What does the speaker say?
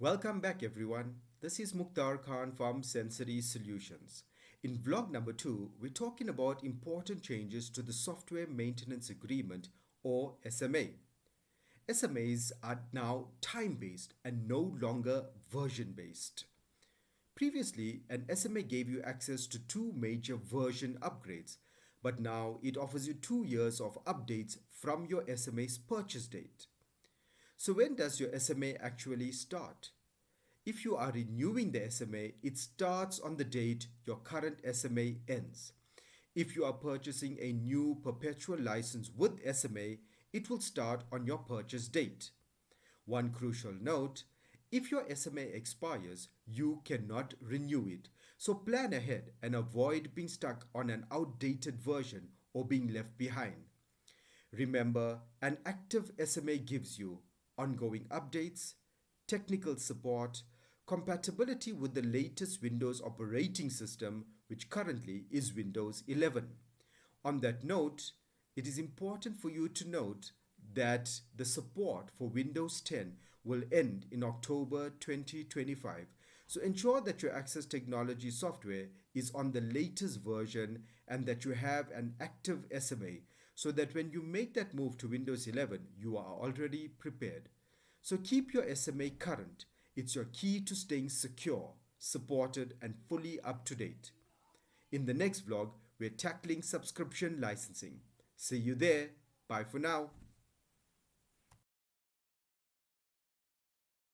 Welcome back, everyone. This is Mukthar Khan from Sensory Solutions. In vlog number 2, we're talking about important changes to the Software Maintenance Agreement or SMA. SMAs are now time based and no longer version based. Previously, an SMA gave you access to two major version upgrades, but now it offers you 2 years of updates from your SMA's purchase date. So, when does your SMA actually start? If you are renewing the SMA, it starts on the date your current SMA ends. If you are purchasing a new perpetual license with SMA, it will start on your purchase date. One crucial note: if your SMA expires, you cannot renew it. So plan ahead and avoid being stuck on an outdated version or being left behind. Remember, an active SMA gives you ongoing updates, technical support, compatibility with the latest Windows operating system, which currently is Windows 11. On that note, it is important for you to note that the support for Windows 10 will end in October 2025. So ensure that your Access Technology software is on the latest version and that you have an active SMA so that when you make that move to Windows 11, you are already prepared. So keep your SMA current. It's your key to staying secure, supported, and fully up to date. In the next vlog, we're tackling subscription licensing. See you there. Bye for now.